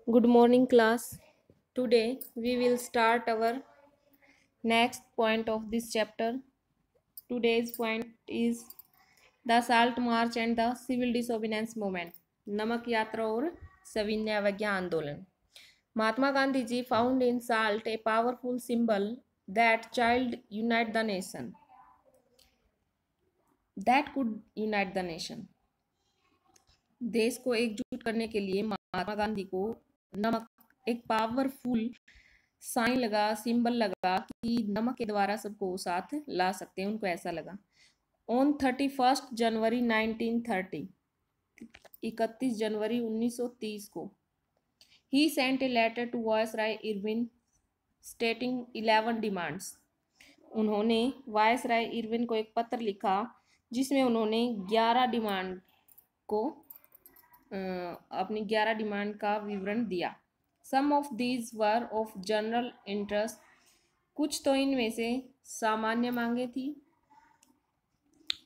Good morning, class. Today we will start our next point of this chapter. Today's point is the Salt March and the Civil Disobedience Movement. नमक यात्रा और सविनय अवज्ञा आंदोलन. Mahatma Gandhi ji found in salt a powerful symbol that child unite the nation. That could unite the nation. देश को एकजुट करने के लिए महात्मा गांधी को नमक एक पावरफुल साइन लगा, सिंबल लगा कि नमक के द्वारा सबको साथ ला सकते हैं, उनको ऐसा लगा. ऑन 31 जनवरी 1930, 31 जनवरी 1930 को ही sent a letter to viceroy Irwin stating 11 demands. उन्होंने वायसराय इरविन को एक पत्र लिखा जिसमें उन्होंने 11 डिमांड को अपनी 11 डिमांड का विवरण दिया. Some of these were of general interest. कुछ तो इनमें से सामान्य मांगे थी.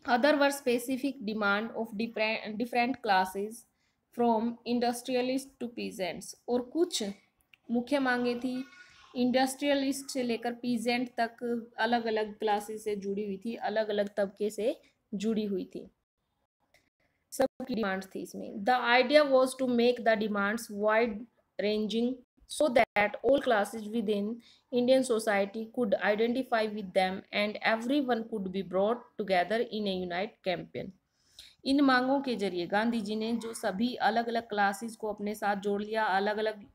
Other were specific demand of different classes from industrialist to peasants. और कुछ मुख्य मांगे थी इंडस्ट्रियलिस्ट से लेकर पीजेंट तक, अलग अलग क्लासेस से जुड़ी हुई थी, अलग अलग तबके से जुड़ी हुई थी. सबकी डिमांड्स थी इसमें. The idea was to make the demands wide ranging so that all classes within Indian society could identify with them and everyone could be brought together in a united campaign. इन मांगों के जरिए गांधी जी ने जो सभी अलग अलग क्लासेस को अपने साथ जोड़ लिया, अलग अलग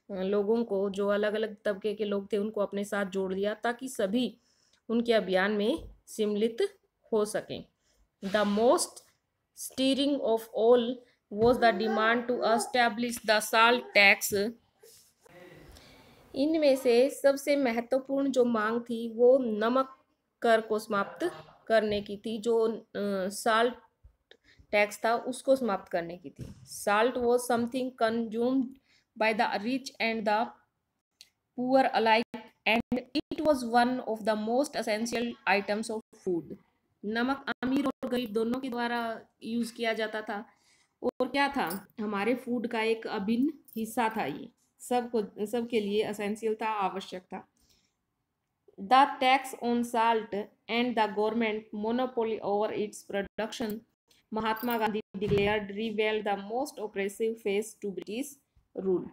लोगों को, जो अलग अलग तबके के लोग थे उनको अपने साथ जोड़ लिया ताकि सभी उनके अभियान में सम्मिलित हो सकें. The most steering of all was the demand to establish the salt tax. इनमें से सबसे महत्वपूर्ण जो मांग थी वो नमक कर को समाप्त करने की थी. जो साल्ट टैक्स था उसको समाप्त करने की थी. Salt was something consumed by the rich and the poor alike and it was one of the most essential items of food. नमक अमीर और गरीब दोनों के द्वारा यूज किया जाता था और क्या था, हमारे फूड का एक अभिन्न हिस्सा था. ये सबके लिए एसेंशियल था, आवश्यक था. The tax on salt and the government monopoly over its production. Mahatma Gandhi declared reveal the most oppressive face to British rule.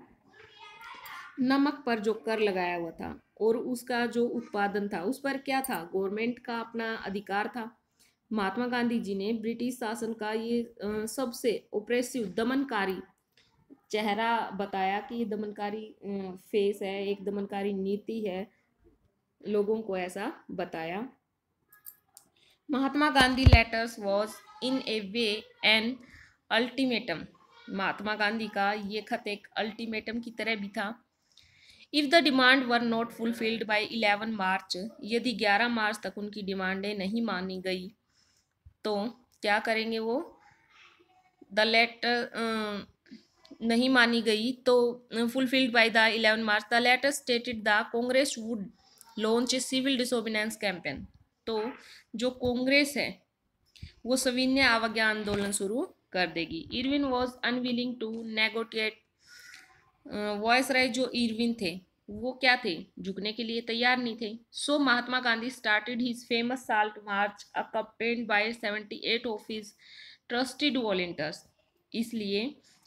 नमक पर जो कर लगाया हुआ था और उसका जो उत्पादन था उस पर क्या था, गवर्नमेंट का अपना अधिकार था. महात्मा गांधी जी ने ब्रिटिश शासन का ये सबसे ओप्रेसिव, दमनकारी चेहरा बताया कि ये दमनकारी फेस है, एक दमनकारी नीति है, लोगों को ऐसा बताया. Mahatma Gandhi letters was in a way an ultimatum. Mahatma Gandhi का ये खत एक अल्टीमेटम की तरह भी था. If the demand were not fulfilled by 11 March, यदि 11 मार्च तक उनकी डिमांडें नहीं मानी गई तो क्या करेंगे वो, द लेटर नहीं मानी गई तो fulfilled by the 11 March, the letter stated the Congress would launch a civil disobedience campaign. तो जो कांग्रेस है वो सविनय अवज्ञा आंदोलन शुरू कर देगी. Irwin was unwilling to negotiate. Viceroy जो इरविन थे वो क्या थे, झुकने के लिए तैयार नहीं थे. So Mahatma Gandhi started his famous salt march accompanied by 78 of his trusted volunteers. इसलिए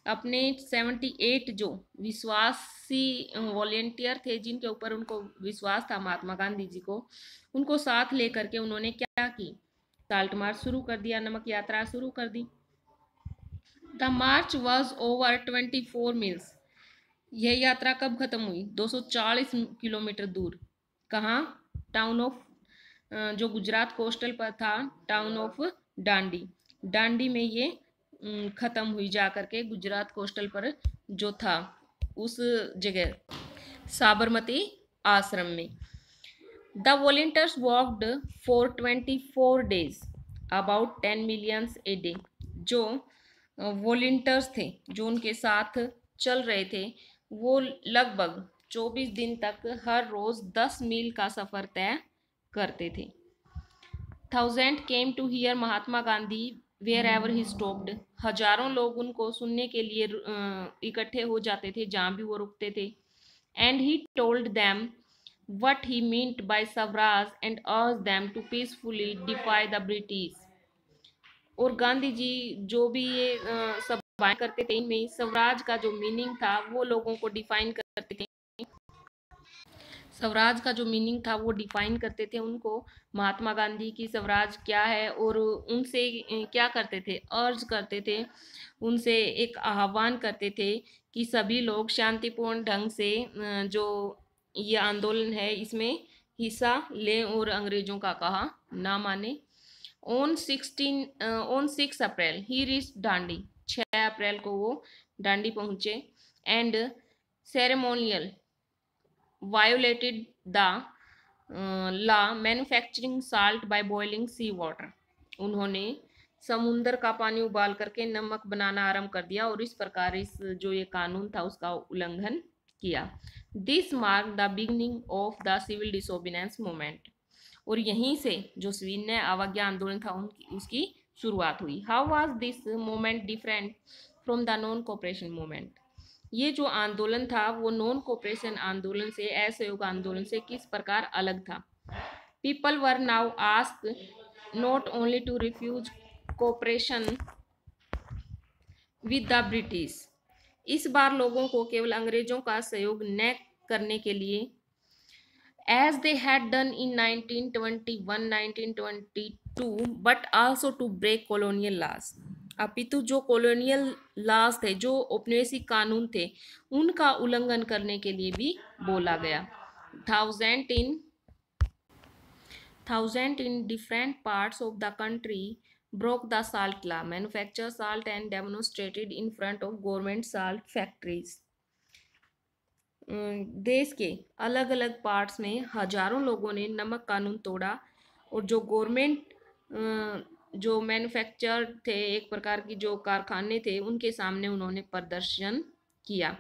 अपने 78 जो विश्वासी वॉलंटियर थे, जिनके ऊपर उनको विश्वास था महात्मा गांधी जी को, उनको साथ लेकर के उन्होंने क्या की, साल्ट मार्च शुरू कर दिया, नमक यात्रा शुरू कर दी. The march was over 24 miles. यह यात्रा कब खत्म हुई, 240 किलोमीटर दूर. कहाँ, टाउन ऑफ, जो गुजरात कोस्टल पर था, टाउन ऑफ डांडी. डांडी में ये खत्म हुई जा करके, गुजरात कोस्टल पर जो था उस जगह, साबरमती आश्रम में. The volunteers walked for 24 days about 10 millions a day. जो वॉलंटियर्स थे जो उनके साथ चल रहे थे वो लगभग 24 दिन तक हर रोज 10 मील का सफर तय करते थे. 1000 came to hear Mahatma Gandhi wherever he stopped, हजारों लोग उनको सुनने के लिए इकट्ठे हो जाते थे जहाँ भी वो रुकते थे। And he told them what he meant by Swaraj and urged them to peacefully defy the British। और गांधी जी जो भी ये सभाएं करते थे, इनमें स्वराज का जो मीनिंग था वो लोगों को डिफाइन करते थे। स्वराज का जो मीनिंग था वो डिफाइन करते थे उनको, महात्मा गांधी की स्वराज क्या है, और उनसे क्या करते थे, अर्ज करते थे, उनसे एक आह्वान करते थे कि सभी लोग शांतिपूर्ण ढंग से जो ये आंदोलन है इसमें हिस्सा लें और अंग्रेजों का कहा ना माने। ऑन 6 अप्रैल ही रीच डांडी, 6 अप्रैल को वो डांडी पहुंचे। And ceremonial violated the law manufacturing salt by boiling sea water, उन्होंने समुंदर का पानी उबाल करके नमक बनाना आरंभ कर दिया और इस प्रकार इस जो ये कानून था उसका उल्लंघन किया। This mark the beginning of the civil disobedience movement, और यहीं से जो सविनय अवज्ञा आंदोलन था उसकी शुरुआत हुई। How was this movement different from the non cooperation movement, ये जो आंदोलन था वो नॉन कोऑपरेशन आंदोलन से, असहयोग आंदोलन से किस प्रकार अलग था। People were now asked not only to refuse cooperation with the British, इस बार लोगों को केवल अंग्रेजों का सहयोग न करने के लिए as they had done in 1921 1922 but also to break colonial laws, अपितु जो कॉलोनियल लॉज थे, जो औपनिवेशिक कानून थे, उनका उल्लंघन करने के लिए भी बोला गया। Thousand in different parts of the country broke the salt law, manufactured salt and demonstrated in front of government salt factories। देश के अलग अलग पार्ट्स में हजारों लोगों ने नमक कानून तोड़ा और जो गवर्नमेंट जो मैन्युफैक्चर थे, एक प्रकार की जो कारखाने थे, उनके सामने उन्होंने प्रदर्शन किया।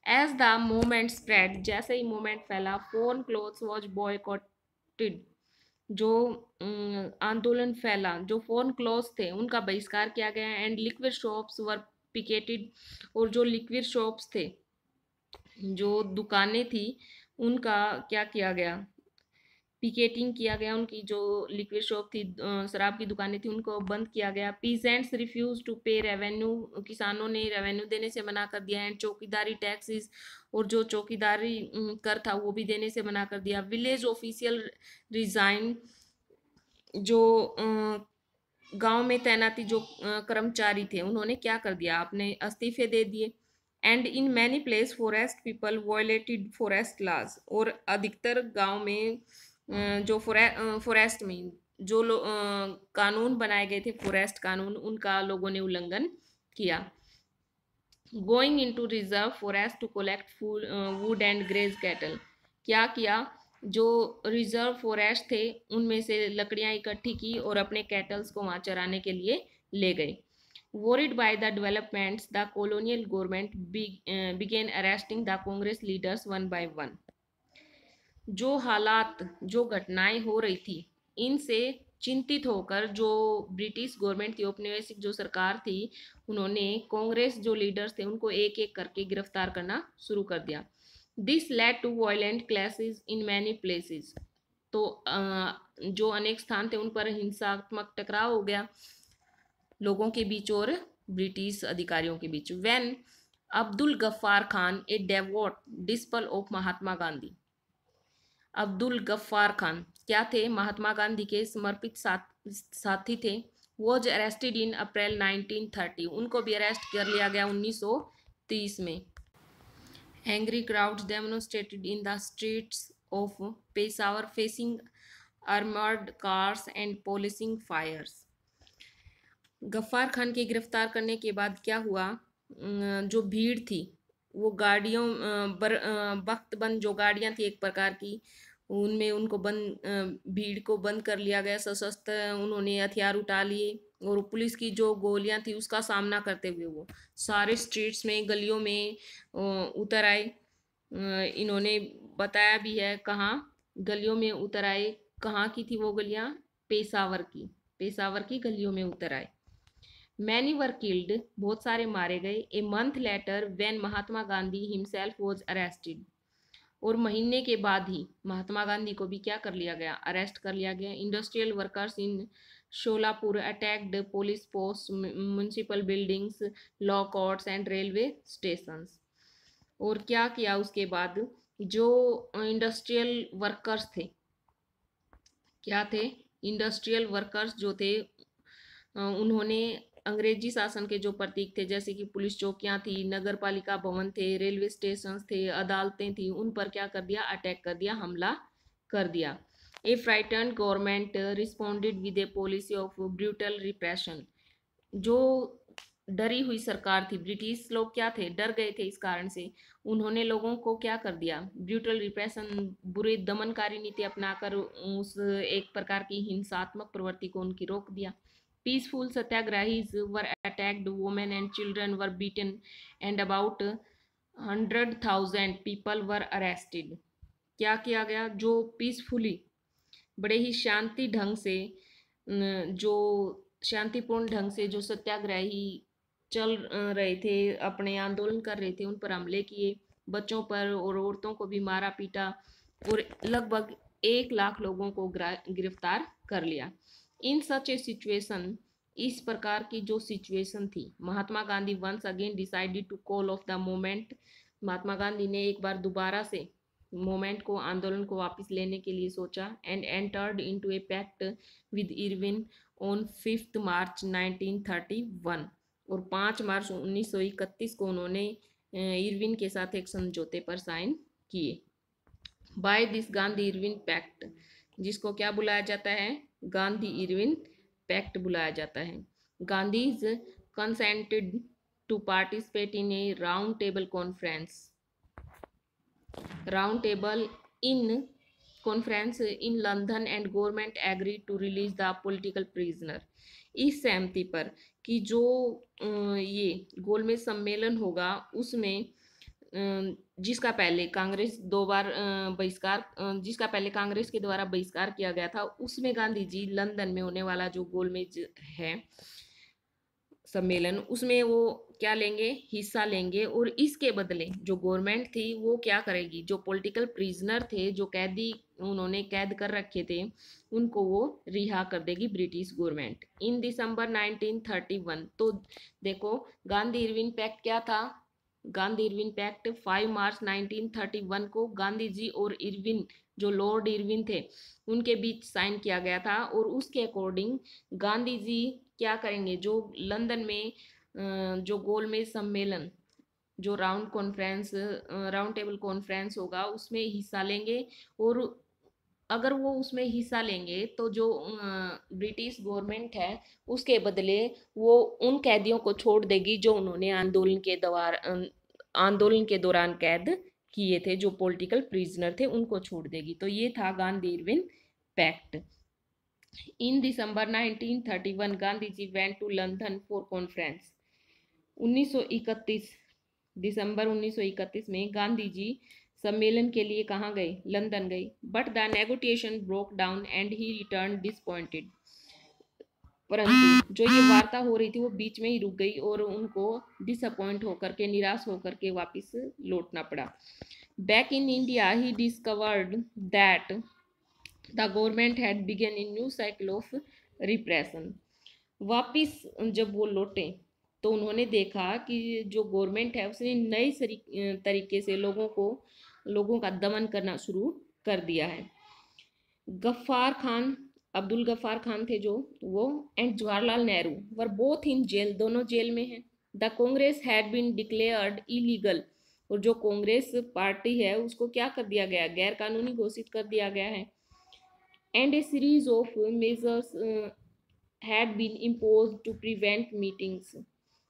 एज द मूवमेंट स्प्रेड, जैसे ही मूवमेंट फैला, फॉरेन क्लोथ्स वॉज बॉयकॉटेड, जो आंदोलन फैला, जो फॉरेन क्लोथ्स थे उनका बहिष्कार किया गया। And liquid shops were picketed, और जो लिक्विड शॉप्स थे, जो दुकानें थी, उनका क्या किया गया, पिकेटिंग किया गया, उनकी जो लिक्विड शॉप थी, शराब की दुकानें थी, उनको बंद किया गया। पीजेंट्स रिफ्यूज टू पे रेवेन्यू, किसानों ने रेवेन्यू देने से मना कर दिया। एंड चौकीदारी टैक्सेस, और जो चौकीदारी कर था वो भी देने से मना कर दिया। विलेज ऑफिशियल रिजाइन, जो गांव में तैनाती जो कर्मचारी थे उन्होंने क्या कर दिया, अपने इस्तीफे दे दिए। And in many place forest people violated forest laws, और अधिकतर गांव में जो फॉरेस्ट में जो कानून बनाए गए थे, फॉरेस्ट कानून, उनका लोगों ने उल्लंघन किया। Going into reserve forest to collect wood and graze cattle, क्या किया, जो रिजर्व फॉरेस्ट थे उनमें से लकड़ियां इकट्ठी की और अपने कैटल्स को वहां चराने के लिए ले गए। Worried by the developments, the colonial government began arresting the Congress leaders one by one। जो हालात, जो घटनाएं हो रही थी, इनसे चिंतित होकर जो ब्रिटिश गवर्नमेंट थी, औपनिवेशिक जो सरकार थी, उन्होंने कांग्रेस जो लीडर्स थे उनको एक एक करके गिरफ्तार करना शुरू कर दिया। This led to violent clashes in many places, तो जो अनेक स्थान थे उन पर हिंसात्मक टकराव हो गया लोगों के बीच और ब्रिटिश अधिकारियों के बीच। When Abdul Ghaffar Khan, a devout disciple of Mahatma Gandhi, Abdul Ghaffar Khan क्या थे, महात्मा गांधी के समर्पित साथी थे। वॉज अरेस्टेड इन अप्रैल 1930, उनको भी अरेस्ट कर लिया गया 1930 में। Angry crowds demonstrated in the streets of Peshawar facing armoured cars and policing fires. Ghaffar Khan के गिरफ्तार करने के बाद क्या हुआ, जो भीड़ थी वो गाड़ियों वक्त बंद जो गाड़ियां थी एक प्रकार की, उनमें उनको भीड़ को बंद कर लिया गया। सशस्त्र उन्होंने हथियार उठा लिए और पुलिस की जो गोलियां थी उसका सामना करते हुए वो सारे स्ट्रीट्स में, गलियों में उतर आए। इन्होंने बताया भी है कहाँ गलियों में उतर आए, कहाँ की थी वो गलियां, पेशावर की गलियों में उतर आए। मैनी वर किल्ड, बहुत सारे मारे गए। A month later when Mahatma Gandhi himself was arrested, और महीने के बाद ही महात्मा गांधी को भी क्या कर लिया गया, अरेस्ट कर लिया गया। Industrial workers in Sholapur attacked police post, municipal buildings, law courts and railway stations. और क्या किया उसके बाद, जो इंडस्ट्रियल वर्कर्स थे, क्या थे, इंडस्ट्रियल वर्कर्स जो थे, उन्होंने अंग्रेजी शासन के जो प्रतीक थे, जैसे कि पुलिस चौकियां थी, नगर पालिका भवन थे, रेलवे स्टेशन थे, अदालतें थी, उन पर क्या कर दिया, अटैक कर दिया, हमला कर दिया। A frightened government responded with a policy of brutal repression, जो डरी हुई सरकार थी, ब्रिटिश लोग क्या थे, डर गए थे, इस कारण से उन्होंने लोगों को क्या कर दिया, ब्रूटल रिप्रेशन, बुरे दमनकारी नीति अपनाकर उस एक प्रकार की हिंसात्मक प्रवृत्ति को उनकी रोक दिया। Peaceful satyagrahis were attacked, women and children were beaten and about 100,000 people were arrested. क्या किया गया, जो पीसफुली, बड़े ही शांति ढंग से, जो शांतिपूर्ण ढंग से जो सत्याग्रही चल रहे थे, अपने आंदोलन कर रहे थे, उन पर हमले किए, बच्चों पर और औरतों को भी मारा पीटा, और लगभग 1 लाख लोगों को गिरफ्तार कर लिया। इन सच ए सिचुएशन, इस प्रकार की जो सिचुएशन थी, Mahatma Gandhi once again decided to call off the movement, Mahatma Gandhi ने एक बार दोबारा से मूवमेंट को, आंदोलन को वापस लेने के लिए सोचा, and entered into a pact with Irwin on 5 March 1931, और 5 मार्च 1931 को उन्होंने इरविन के साथ एक समझौते पर साइन किए। By this Gandhi Irwin pact, जिसको क्या बुलाया जाता है, गांधी इरविन पैक्ट बुलाया जाता है। Gandhiji consented to participate in a round table conference, round table in conference in London, and government agree to release the political prisoner. इस सहमति पर कि जो ये गोलमेज सम्मेलन होगा, उसमें जिसका पहले कांग्रेस 2 बार बहिष्कार, जिसका पहले कांग्रेस के द्वारा बहिष्कार किया गया था, उसमें गांधी जी लंदन में होने वाला जो गोलमेज है सम्मेलन, उसमें वो क्या लेंगे, हिस्सा लेंगे, और इसके बदले जो गवर्नमेंट थी वो क्या करेगी, जो पॉलिटिकल प्रिजनर थे, जो कैदी उन्होंने कैद कर रखे थे, उनको वो रिहा कर देगी ब्रिटिश गवर्नमेंट। इन दिसंबर 1931, तो देखो गांधी इरविन पैक्ट क्या था, गांधी इरविन पैक्ट 5 मार्च 1931 को गांधी जी और इरविन, जो लॉर्ड इरविन थे, उनके बीच साइन किया गया था, और उसके अकॉर्डिंग गांधी जी क्या करेंगे, जो लंदन में जो गोलमेज सम्मेलन, जो राउंड टेबल कॉन्फ्रेंस होगा, उसमें हिस्सा लेंगे, और अगर वो उसमें हिस्सा लेंगे तो जो ब्रिटिश गवर्नमेंट है, उसके बदले वो उन कैदियों को छोड़ देगी जो उन्होंने आंदोलन के दौरान कैद किए थे, जो पॉलिटिकल प्रिजनर थे, उनको छोड़ देगी। तो ये था Gandhi Irwin pact. In December 1931 Gandhi ji went to London for conference. 1931 दिसंबर 1931 में गांधी जी सम्मेलन के लिए कहाँ गए, लंदन गए। But the negotiation broke down and he return disappointed, परंतु जो ये वार्ता हो रही थी वो बीच में ही रुक गई, और उनको डिसअपॉइंट होकर के, निराश होकर के वापस लौटना पड़ा। Back in India he discovered that the government had begun in new cycle of repression. वापिस जब वो लौटे तो उन्होंने देखा कि जो गवर्नमेंट है उसने नए तरीके से लोगों का दमन करना शुरू कर दिया है। गफ्फार खान, अब्दुल गफ्फार खान थे जो, वो and Jawaharlal Nehru were both in jail, दोनों जेल में हैं। The Congress had been declared illegal, और जो कांग्रेस पार्टी है उसको क्या कर दिया गया, गैर कानूनी घोषित कर दिया गया है। And a series of measures had been imposed to prevent meetings,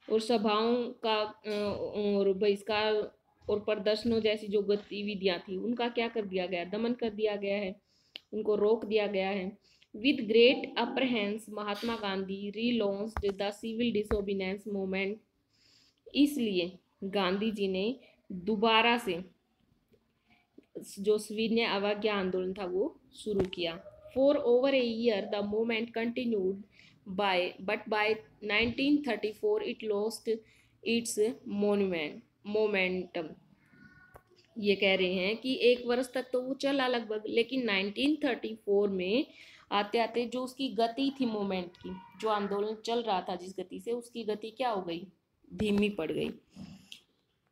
और सभाओं का और बहिष्कार और प्रदर्शनों जैसी जो गतिविधियां थी उनका क्या कर दिया गया, दमन कर दिया गया है, उनको रोक दिया गया है। With great apprehension Mahatma Gandhi relaunched the civil disobedience movement, इसलिए गांधी जी ने दोबारा से जो सविनय अवज्ञा आंदोलन था वो शुरू किया। For over a year the movement continued by 1934 it lost its momentum. ये कह रहे हैं कि 1 वर्ष तक तो वो चला लगभग, लेकिन 1934 में आते आते जो उसकी गति थी मोमेंट की, जो आंदोलन चल रहा था जिस गति से, उसकी गति क्या हो गई, धीमी पड़ गई।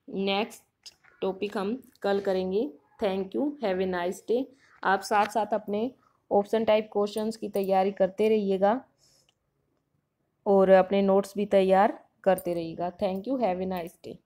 नेक्स्ट टॉपिक हम कल करेंगे। Thank you, have a nice day. आप साथ साथ अपने ऑप्शन टाइप क्वेश्चंस की तैयारी करते रहिएगा और अपने नोट्स भी तैयार करते रहिएगा। Thank you, have a nice day.